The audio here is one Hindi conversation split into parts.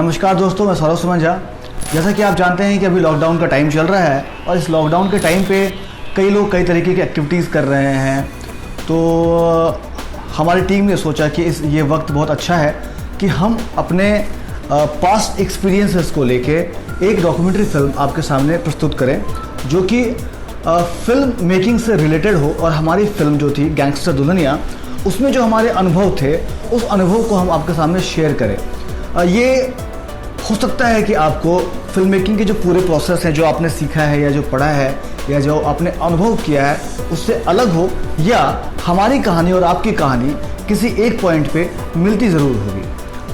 नमस्कार दोस्तों, मैं सौरभ सुमन झा। जैसा कि आप जानते हैं कि अभी लॉकडाउन का टाइम चल रहा है और इस लॉकडाउन के टाइम पे कई लोग कई तरीके की एक्टिविटीज़ कर रहे हैं। तो हमारी टीम ने सोचा कि ये वक्त बहुत अच्छा है कि हम अपने पास्ट एक्सपीरियंसेस को लेके एक डॉक्यूमेंट्री फिल्म आपके सामने प्रस्तुत करें जो कि फिल्म मेकिंग से रिलेटेड हो। और हमारी फिल्म जो थी गैंगस्टर दुल्हनिया, उसमें जो हमारे अनुभव थे उस अनुभव को हम आपके सामने शेयर करें। ये हो सकता है कि आपको फिल्म मेकिंग के जो पूरे प्रोसेस हैं, जो आपने सीखा है या जो पढ़ा है या जो आपने अनुभव किया है, उससे अलग हो, या हमारी कहानी और आपकी कहानी किसी एक पॉइंट पे मिलती ज़रूर होगी।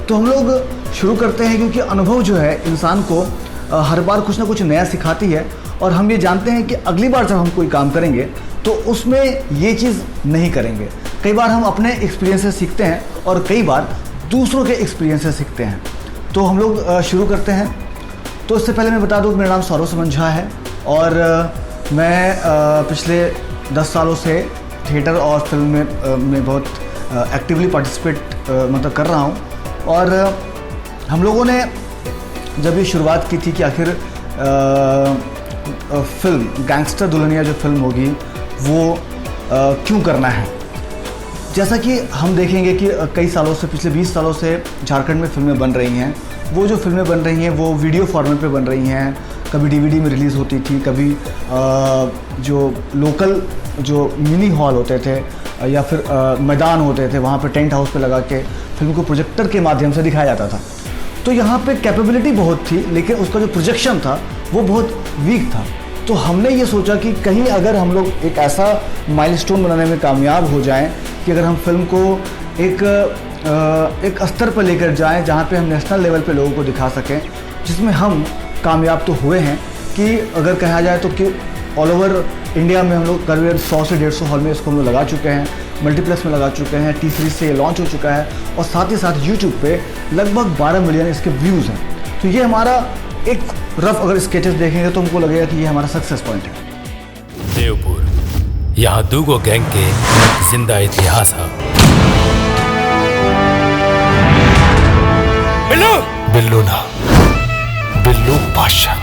तो हम लोग शुरू करते हैं, क्योंकि अनुभव जो है इंसान को हर बार कुछ ना कुछ नया सिखाती है। और हम ये जानते हैं कि अगली बार जब हम कोई काम करेंगे तो उसमें ये चीज़ नहीं करेंगे। कई बार हम अपने एक्सपीरियंस से सीखते हैं और कई बार दूसरों के एक्सपीरियंस से सीखते हैं। तो हम लोग शुरू करते हैं। तो इससे पहले मैं बता दूं, मेरा नाम सौरभ सुमन झा है और मैं पिछले 10 सालों से थिएटर और फिल्म में बहुत एक्टिवली पार्टिसिपेट कर रहा हूं। और हम लोगों ने जब ये शुरुआत की थी कि आखिर फिल्म गैंगस्टर दुल्हनिया जो फिल्म होगी वो क्यों करना है। जैसा कि हम देखेंगे कि कई सालों से, पिछले 20 सालों से झारखंड में फिल्में बन रही हैं। वो जो फिल्में बन रही हैं वो वीडियो फॉर्मेट पे बन रही हैं। कभी डीवीडी में रिलीज़ होती थी, कभी जो लोकल जो मिनी हॉल होते थे या फिर मैदान होते थे, वहाँ पे टेंट हाउस पे लगा के फिल्म को प्रोजेक्टर के माध्यम से दिखाया जाता था। तो यहाँ पे कैपेबिलिटी बहुत थी, लेकिन उसका जो प्रोजेक्शन था वो बहुत वीक था। तो हमने ये सोचा कि कहीं अगर हम लोग एक ऐसा माइलस्टोन बनाने में कामयाब हो जाएं कि अगर हम फिल्म को एक स्तर पर लेकर जाएं जहाँ पे हम नेशनल लेवल पे लोगों को दिखा सकें, जिसमें हम कामयाब तो हुए हैं कि अगर कहा जाए तो कि ऑल ओवर इंडिया में हम लोग करीब 100 से 150 हॉल में इसको हम लोग लगा चुके हैं, मल्टीप्लेक्स में लगा चुके हैं, टी सीरीज से ये लॉन्च हो चुका है और साथ ही साथ यूट्यूब पे लगभग 12 मिलियन इसके व्यूज़ हैं। तो ये हमारा एक रफ अगर स्केचेस देखेंगे तो हमको लगेगा कि ये हमारा सक्सेस पॉइंट है। देवपुर, यहाँ दूगो गैंग के जिंदा इतिहास है। बिल्लू ना, बिल्लू बादशाह।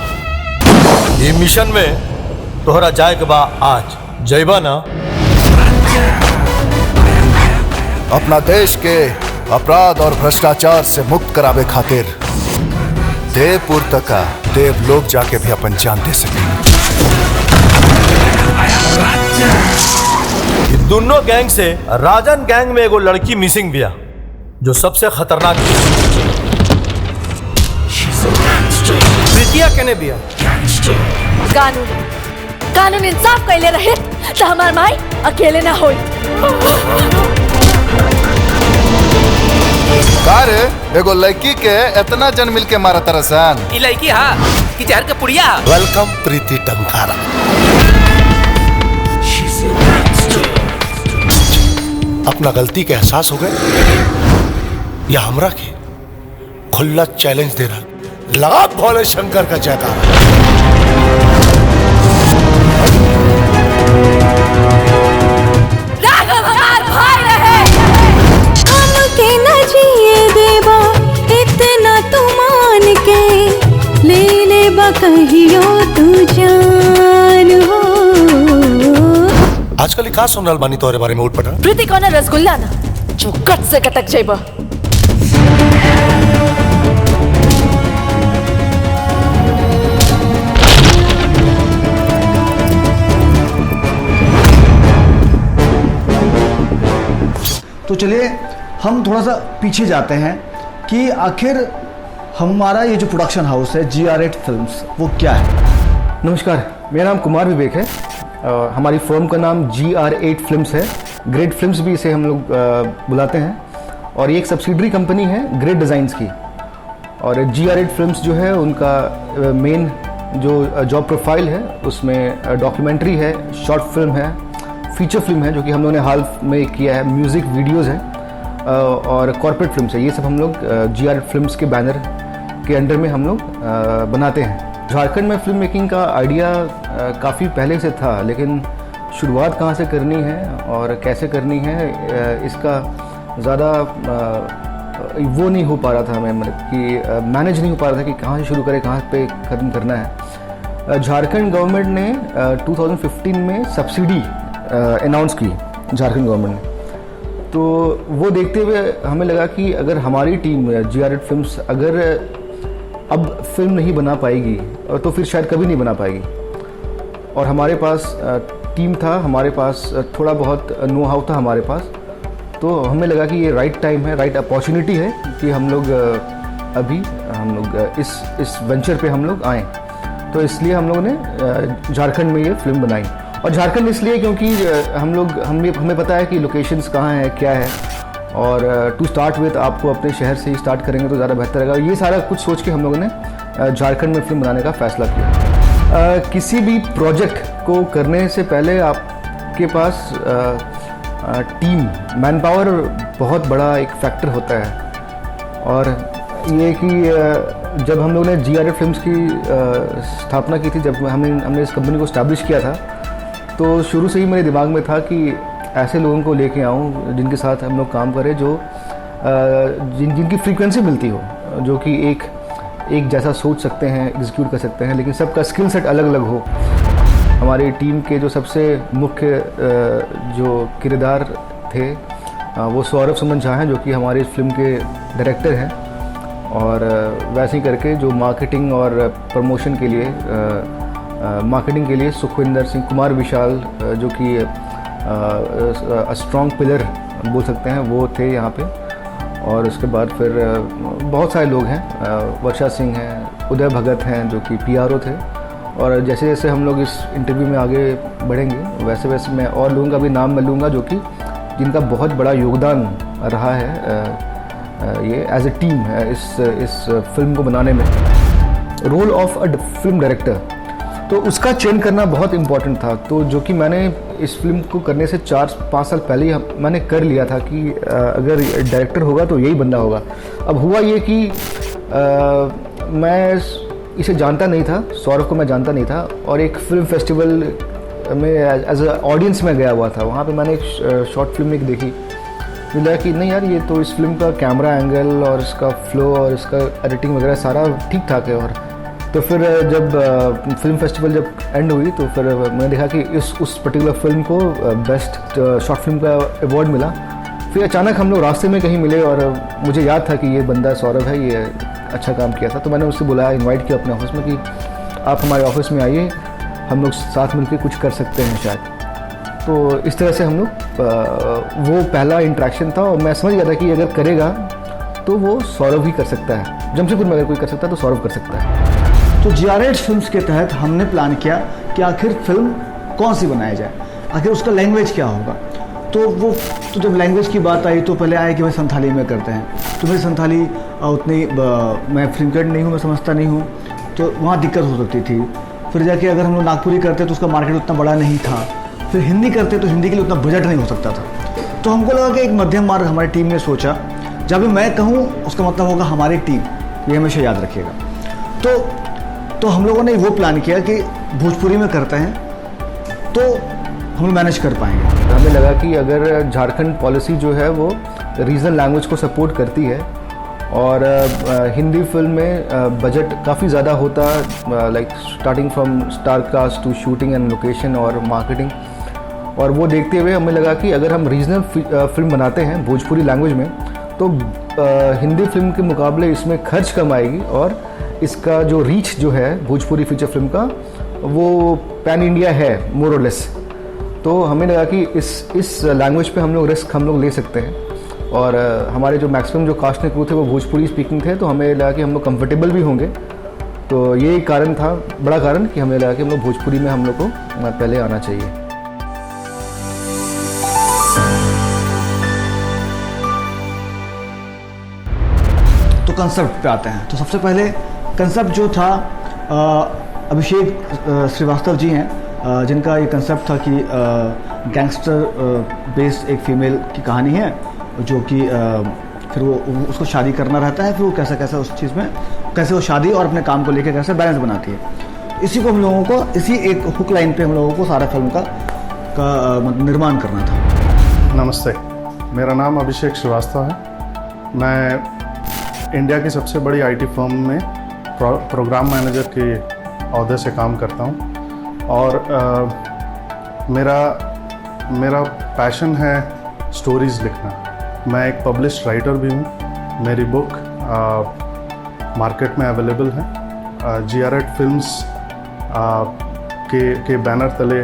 ये मिशन में तोहरा जाए के बा, आज जयबा ना। अपना देश के अपराध और भ्रष्टाचार से मुक्त करावे खातिर देवपुर तक का देवलोक जाके भी अपन जान दे सके। दोनों गैंग से राजन गैंग में एगो लड़की मिसिंग बिया जो सबसे खतरनाक है। प्रीतिया केने बिया। कानून इंसाफ कैले रहे तो हमार माई अकेले ना होई। कार एगो लड़की के इतना जन मिल के मारा तरसान। ई लड़की हा कि जहर के पुड़िया। वेलकम प्रीति टंकारा। अपना गलती के एहसास हो गए या हमरा के खुला चैलेंज दे रहा, लगा भोले शंकर का जयकारा। कहियो तू जान हो। आजकल ही कहा सुन रहा बानी तोहरे बारे में उठ पटा। प्रीति कौन रसगुल्ला ना जो कट से कटक जाइबा। तो चलिए हम थोड़ा सा पीछे जाते हैं कि आखिर हमारा ये जो प्रोडक्शन हाउस है GR8 फिल्म्स वो क्या है। नमस्कार, मेरा नाम कुमार विवेक है। हमारी फर्म का नाम GR8 फिल्म्स है। ग्रेड फिल्म्स भी इसे हम लोग बुलाते हैं। और ये एक सब्सिडरी कंपनी है ग्रेड डिज़ाइंस की। और GR8 फिल्म्स जो है उनका मेन जो जॉब प्रोफाइल है उसमें डॉक्यूमेंट्री है, शॉर्ट फिल्म है, फीचर फिल्म है जो कि हम लोगों ने हाल में किया है, म्यूज़िक वीडियोज़ है और कॉर्पोरेट फिल्म्स है। ये सब हम लोग GR8 फिल्म्स के बैनर के अंडर में हम लोग बनाते हैं। झारखंड में फिल्म मेकिंग का आइडिया काफ़ी पहले से था, लेकिन शुरुआत कहाँ से करनी है और कैसे करनी है इसका ज़्यादा वो नहीं हो पा रहा था हमें, मतलब कि मैनेज नहीं हो पा रहा था कि कहाँ से शुरू करें, कहाँ पे ख़त्म करना है। झारखंड गवर्नमेंट ने 2015 में सब्सिडी अनाउंस की, झारखंड गवर्नमेंट ने। तो वो देखते हुए हमें लगा कि अगर हमारी टीम GR8 फिल्म्स अगर अब फिल्म नहीं बना पाएगी तो फिर शायद कभी नहीं बना पाएगी। और हमारे पास टीम था, हमारे पास थोड़ा बहुत नो हाउ था हमारे पास, तो हमें लगा कि ये राइट टाइम है, राइट अपॉर्चुनिटी है कि हम लोग इस वेंचर पे हम लोग आएँ। तो इसलिए हम लोगों ने झारखंड में ये फिल्म बनाई। और झारखंड इसलिए क्योंकि हमें पता है कि लोकेशंस कहाँ है, क्या है, और टू स्टार्ट विथ आपको अपने शहर से ही स्टार्ट करेंगे तो ज़्यादा बेहतर रहेगा। ये सारा कुछ सोच के हम लोगों ने झारखंड में फिल्म बनाने का फ़ैसला किया। किसी भी प्रोजेक्ट को करने से पहले आपके पास टीम, मैन पावर बहुत बड़ा एक फैक्टर होता है। और ये कि जब हम लोगों ने GR8 फिल्म्स की स्थापना की थी, जब हमने इस कंपनी को इस्टेब्लिश किया था, तो शुरू से ही मेरे दिमाग में था कि ऐसे लोगों को लेके आऊँ जिनके साथ हम लोग काम करें, जो जिनकी फ्रीक्वेंसी मिलती हो, जो कि एक जैसा सोच सकते हैं, एग्जीक्यूट कर सकते हैं, लेकिन सबका स्किल सेट अलग अलग हो। हमारी टीम के जो सबसे मुख्य जो किरदार थे वो सौरभ सुमन झा हैं, जो कि हमारी फिल्म के डायरेक्टर हैं। और वैसे ही करके जो मार्केटिंग और प्रमोशन के लिए मार्केटिंग के लिए सुखविंदर सिंह, कुमार विशाल, जो कि स्ट्रॉन्ग पिलर बोल सकते हैं, वो थे यहाँ पे। और उसके बाद फिर बहुत सारे लोग हैं, वर्षा सिंह हैं, उदय भगत हैं, जो कि PRO थे। और जैसे जैसे हम लोग इस इंटरव्यू में आगे बढ़ेंगे वैसे वैसे मैं और लोगों का भी नाम मैं लूँगा, जो कि जिनका बहुत बड़ा योगदान रहा है ये एज ए टीम है इस फिल्म को बनाने में। Role of a film director, तो उसका चयन करना बहुत इम्पोर्टेंट था। तो जो कि मैंने इस फिल्म को करने से 4-5 साल पहले ही मैंने कर लिया था कि अगर डायरेक्टर होगा तो यही बंदा होगा। अब हुआ ये कि मैं इसे जानता नहीं था, सौरभ को मैं जानता नहीं था, और एक फिल्म फेस्टिवल में एज अ ऑडियंस में गया हुआ था। वहाँ पे मैंने एक शॉर्ट फिल्म एक देखी, मिला कि नहीं यार, ये तो इस फिल्म का कैमरा एंगल और इसका फ्लो और इसका एडिटिंग वगैरह सारा ठीक ठाक है। और तो फिर जब फिल्म फेस्टिवल जब एंड हुई तो फिर मैंने देखा कि उस पर्टिकुलर फिल्म को बेस्ट शॉर्ट फिल्म का अवार्ड मिला। फिर अचानक हम लोग रास्ते में कहीं मिले और मुझे याद था कि ये बंदा सौरभ है, ये अच्छा काम किया था। तो मैंने उससे बुलाया, इनवाइट किया अपने ऑफिस में कि आप हमारे ऑफिस में आइए, हम लोग साथ मिलकर कुछ कर सकते हैं शायद। तो इस तरह से हम लोग वो पहला इंटरेक्शन था, और मैं समझ गया था कि अगर करेगा तो वो सौरभ ही कर सकता है। जमशेदपुर में अगर कोई कर सकता है तो सौरभ कर सकता है। तो GR8 फिल्म्स के तहत हमने प्लान किया कि आखिर फिल्म कौन सी बनाई जाए, आखिर उसका लैंग्वेज क्या होगा। तो जब लैंग्वेज की बात आई तो पहले आए कि भाई संथाली में करते हैं। तो मेरी संथाली उतनी मैं फिल्म कट नहीं हूँ, मैं समझता नहीं हूँ, तो वहाँ दिक्कत हो सकती थी। फिर जाके अगर हम लोग नागपुरी करते तो उसका मार्केट उतना बड़ा नहीं था। फिर हिंदी करते तो हिंदी के लिए उतना बजट नहीं हो सकता था। तो हमको लगा कि एक मध्यम मार्ग हमारी टीम ने सोचा, जब भी मैं कहूँ उसका मतलब होगा हमारी टीम, ये हमेशा याद रखिएगा। तो हम लोगों ने वो प्लान किया कि भोजपुरी में करते हैं तो हम लोग मैनेज कर पाएंगे। हमें लगा कि अगर झारखंड पॉलिसी जो है वो रीजनल लैंग्वेज को सपोर्ट करती है, और हिंदी फिल्म में बजट काफ़ी ज़्यादा होता, like starting from star cast to shooting and location और मार्केटिंग, और वो देखते हुए हमें लगा कि अगर हम रीजनल फिल्म बनाते हैं भोजपुरी लैंग्वेज में तो हिंदी फिल्म के मुकाबले इसमें खर्च कम आएगी, और इसका जो रीच जो है भोजपुरी फीचर फिल्म का वो पैन इंडिया है मोर और लेस। तो हमें लगा कि इस लैंग्वेज पे हम लोग रिस्क ले सकते हैं, और हमारे जो मैक्सिमम जो कास्ट एंड क्रू थे वो भोजपुरी स्पीकिंग थे, तो हमें लगा कि हम लोग कंफर्टेबल भी होंगे। तो ये कारण था, बड़ा कारण, कि हमें लगा कि हम लोग भोजपुरी में हम लोग को पहले आना चाहिए। तो कंसेप्ट पे आते हैं। तो सबसे पहले कंसेप्ट जो था, अभिषेक श्रीवास्तव जी हैं, जिनका ये कंसेप्ट था कि गैंगस्टर बेस्ड एक फीमेल की कहानी है, जो कि फिर वो उसको शादी करना रहता है, फिर वो कैसा उस चीज़ में कैसे वो शादी और अपने काम को लेकर कैसे बैलेंस बनाती है। इसी को हम लोगों को, इसी एक हुक लाइन पे हम लोगों को सारा फिल्म का निर्माण करना था। नमस्ते, मेरा नाम अभिषेक श्रीवास्तव है। मैं इंडिया की सबसे बड़ी आईटी फर्म में प्रोग्राम मैनेजर के ओहदे से काम करता हूँ और मेरा पैशन है स्टोरीज़ लिखना। मैं एक पब्लिश्ड राइटर भी हूँ। मेरी बुक मार्केट में अवेलेबल है। GR8 फिल्म्स के बैनर तले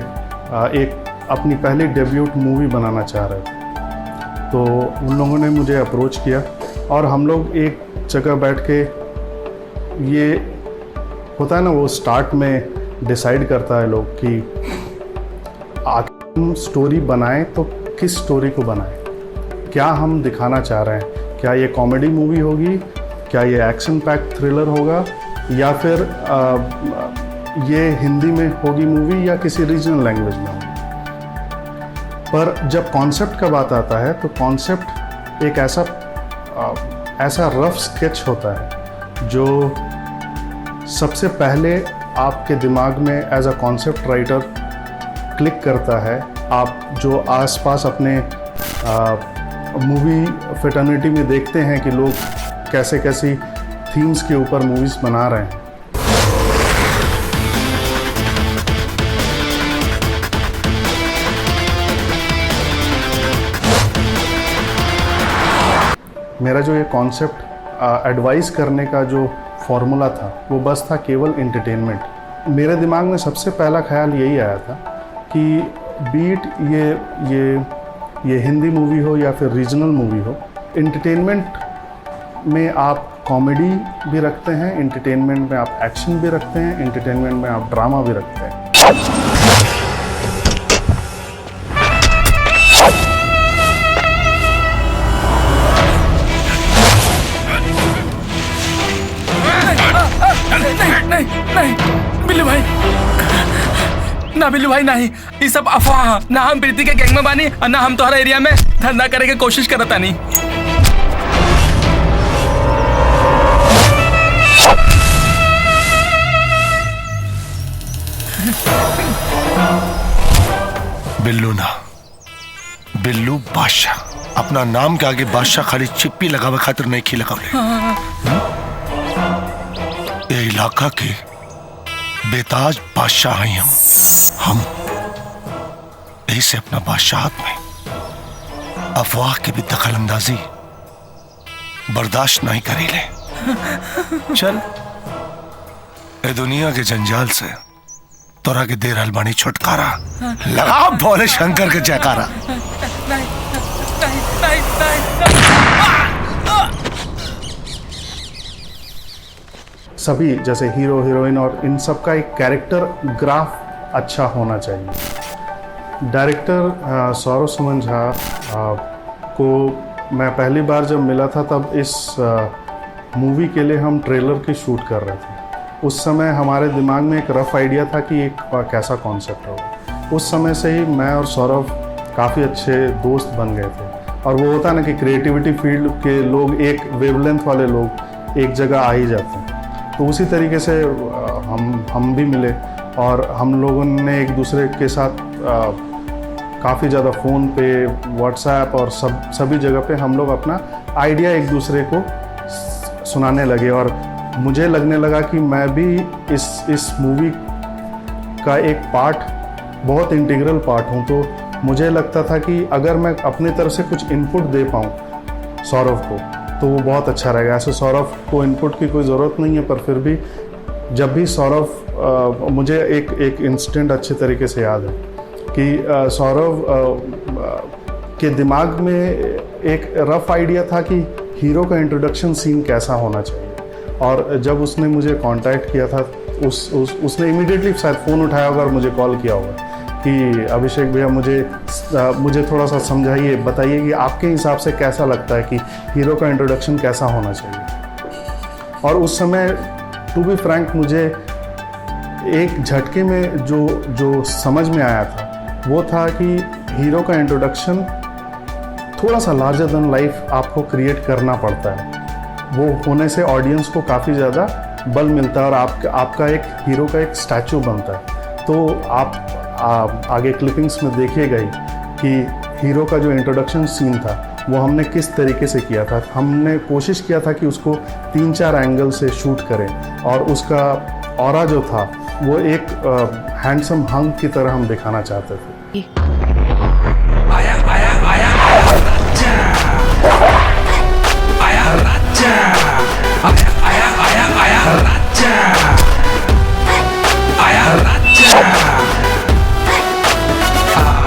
एक अपनी पहली डेब्यूट मूवी बनाना चाह रहे थे, तो उन लोगों ने मुझे अप्रोच किया और हम लोग एक जगह बैठ के, ये होता है ना वो स्टार्ट में डिसाइड करता है लोग कि हम स्टोरी बनाएं तो किस स्टोरी को बनाएं, क्या हम दिखाना चाह रहे हैं, क्या ये कॉमेडी मूवी होगी, क्या ये एक्शन पैक थ्रिलर होगा, या फिर ये हिंदी में होगी मूवी या किसी रीजनल लैंग्वेज में होगी। पर जब कॉन्सेप्ट का बात आता है तो कॉन्सेप्ट एक ऐसा रफ स्केच होता है जो सबसे पहले आपके दिमाग में as a concept writer click करता है। आप जो आसपास अपने मूवी फ्रेटर्निटी में देखते हैं कि लोग कैसे कैसी थीम्स के ऊपर मूवीज़ बना रहे हैं। मेरा जो ये कॉन्सेप्ट एडवाइस करने का जो फॉर्मूला था वो बस था केवल एंटरटेनमेंट। मेरे दिमाग में सबसे पहला ख्याल यही आया था कि बीट ये हिंदी मूवी हो या फिर रीजनल मूवी हो, एंटरटेनमेंट में आप कॉमेडी भी रखते हैं, एंटरटेनमेंट में आप एक्शन भी रखते हैं, एंटरटेनमेंट में आप ड्रामा भी रखते हैं। नहीं बिल्लू भाई ना, बिल्लू भाई नहीं, ये सब अफवाह ना। हम प्रीति के गैंग में बानी और ना हम तोहरा एरिया में धंधा करे के कोशिश करता नहीं। बिल्लू ना, बिल्लू बादशाह। अपना नाम के आगे बादशाह खाली चिप्पी लगावे खातिर नहीं खी लगावले। ये इलाका के बेताज बादशाह हैं हम यही से अपना बादशाहत में अफवाह की भी दखल अंदाजी बर्दाश्त नहीं करेले। चल ए दुनिया के जंजाल से तोरा के देर हलबानी छुटकारा लगा भोले शंकर के जयकारा। सभी जैसे हीरो हीरोइन और इन सब का एक कैरेक्टर ग्राफ अच्छा होना चाहिए। डायरेक्टर सौरभ सुमन झा को मैं पहली बार जब मिला था तब इस मूवी के लिए हम ट्रेलर की शूट कर रहे थे। उस समय हमारे दिमाग में एक रफ आइडिया था कि एक कैसा कॉन्सेप्ट होगा। उस समय से ही मैं और सौरभ काफ़ी अच्छे दोस्त बन गए थे। और वो होता है ना कि क्रिएटिविटी फील्ड के लोग, एक वेवलेंथ वाले लोग एक जगह आ ही जाते हैं। तो उसी तरीके से हम भी मिले और हम लोगों ने एक दूसरे के साथ काफ़ी ज़्यादा फ़ोन पे, व्हाट्सएप और सभी जगह पे हम लोग अपना आइडिया एक दूसरे को सुनाने लगे। और मुझे लगने लगा कि मैं भी इस मूवी का एक पार्ट, बहुत इंटीग्रल पार्ट हूँ। तो मुझे लगता था कि अगर मैं अपनी तरफ से कुछ इनपुट दे पाऊँ सौरभ को तो वो बहुत अच्छा रहेगा। ऐसे सौरभ को इनपुट की कोई ज़रूरत नहीं है, पर फिर भी जब भी सौरभ, मुझे एक इंसिडेंट अच्छे तरीके से याद है कि सौरभ के दिमाग में एक रफ आइडिया था कि हीरो का इंट्रोडक्शन सीन कैसा होना चाहिए। और जब उसने मुझे कांटेक्ट किया था, उसने इमीडिएटली शायद फ़ोन उठाया होगा और मुझे कॉल किया होगा कि अभिषेक भैया मुझे थोड़ा सा समझाइए, बताइए कि आपके हिसाब से कैसा लगता है कि हीरो का इंट्रोडक्शन कैसा होना चाहिए। और उस समय टू बी फ्रैंक मुझे एक झटके में जो समझ में आया था वो था कि हीरो का इंट्रोडक्शन थोड़ा सा लार्जर देन लाइफ आपको क्रिएट करना पड़ता है। वो होने से ऑडियंस को काफ़ी ज़्यादा बल मिलता है और आपका एक हीरो का एक स्टैचू बनता है। तो आप आगे क्लिपिंग्स में देखिएगा ही कि हीरो का जो इंट्रोडक्शन सीन था वो हमने किस तरीके से किया था। हमने कोशिश किया था कि उसको 3-4 एंगल से शूट करें और उसका ऑरा जो था वो एक हैंडसम हंग की तरह हम दिखाना चाहते थे। आया आया आया राजा, आया राजा, आया आया आया आया राजा, आया राजा,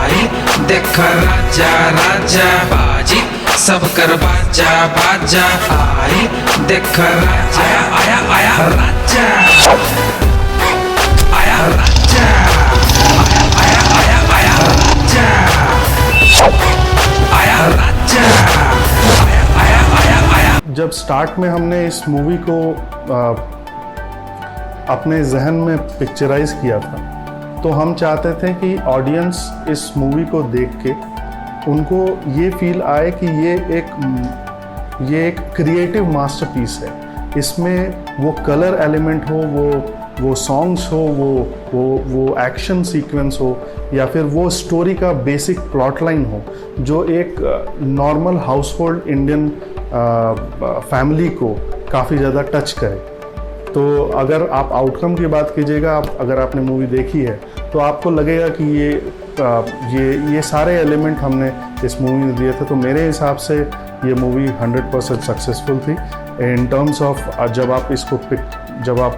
आई देख राजा राजा बाजी सब कर बाजा बाजा, आई देख राजा आया आया राजा, आया राजा, आया आया आया राजा, आया राजा, आया आया आया। जब स्टार्ट में हमने इस मूवी को अपने जहन में पिक्चराइज किया था तो हम चाहते थे कि ऑडियंस इस मूवी को देख के उनको ये फील आए कि ये एक क्रिएटिव मास्टरपीस है। इसमें वो कलर एलिमेंट हो, वो सॉन्ग्स हो, वो एक्शन सीक्वेंस हो या फिर वो स्टोरी का बेसिक प्लॉट लाइन हो जो एक normal house hold Indian family को काफ़ी ज़्यादा टच करे। तो अगर आप आउटकम की बात कीजिएगा, अगर आपने मूवी देखी है तो आपको लगेगा कि ये सारे एलिमेंट हमने इस मूवी में दिए थे। तो मेरे हिसाब से ये मूवी 100% सक्सेसफुल थी इन टर्म्स ऑफ जब आप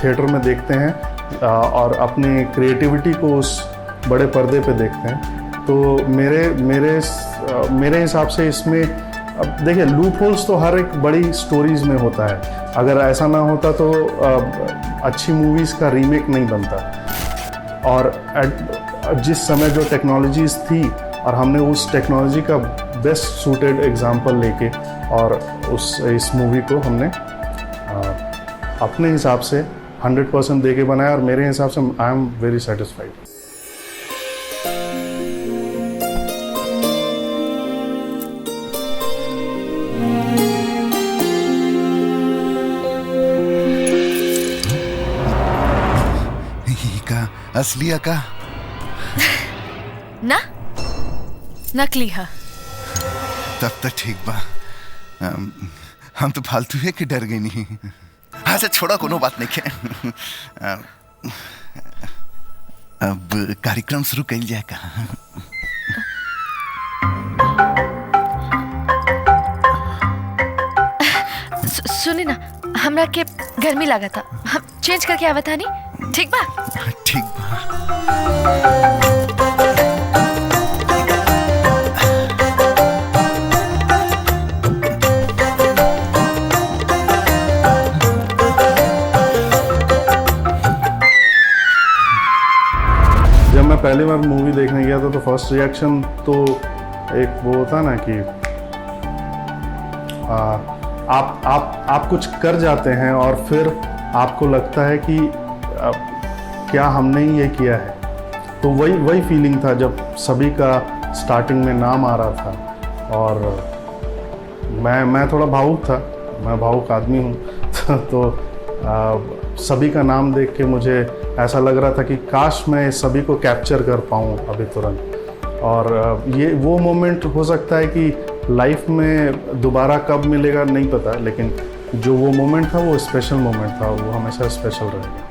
थिएटर में देखते हैं और अपनी क्रिएटिविटी को उस बड़े पर्दे पे देखते हैं। तो मेरे हिसाब से इसमें अब देखिए लूप होल्स तो हर एक बड़ी स्टोरीज़ में होता है। अगर ऐसा ना होता तो अच्छी मूवीज़ का रीमेक नहीं बनता। और जिस समय जो टेक्नोलॉजीज़ थी और हमने उस टेक्नोलॉजी का बेस्ट सूटेड एग्जांपल लेके और इस मूवी को हमने अपने हिसाब से 100% दे के बनाया और मेरे हिसाब से आई एम वेरी सेटिस्फाइड। असली का ना नकली है। तब तक ठीक बा। हम तो फालतू है कि डर गई नहीं। अच्छा छोड़ा कोनो बात नहीं है। अब कार्यक्रम शुरू कर जाए का। सुनी ना, हमरा के गर्मी लगा था, हम चेंज करके आवा था नहीं। ठीक बा? ठीक बा। जब मैं पहली बार मूवी देखने गया था तो फर्स्ट रिएक्शन तो एक वो होता ना कि आप कुछ कर जाते हैं और फिर आपको लगता है कि क्या हमने ही ये किया है। तो वही फीलिंग था जब सभी का स्टार्टिंग में नाम आ रहा था और मैं थोड़ा भावुक था, मैं भावुक आदमी हूँ। तो सभी का नाम देख के मुझे ऐसा लग रहा था कि काश मैं सभी को कैप्चर कर पाऊँ अभी तुरंत। और ये वो मोमेंट हो सकता है कि लाइफ में दोबारा कब मिलेगा नहीं पता, लेकिन जो वो मोमेंट था वो स्पेशल मोमेंट था, वो हमेशा स्पेशल रहेगा।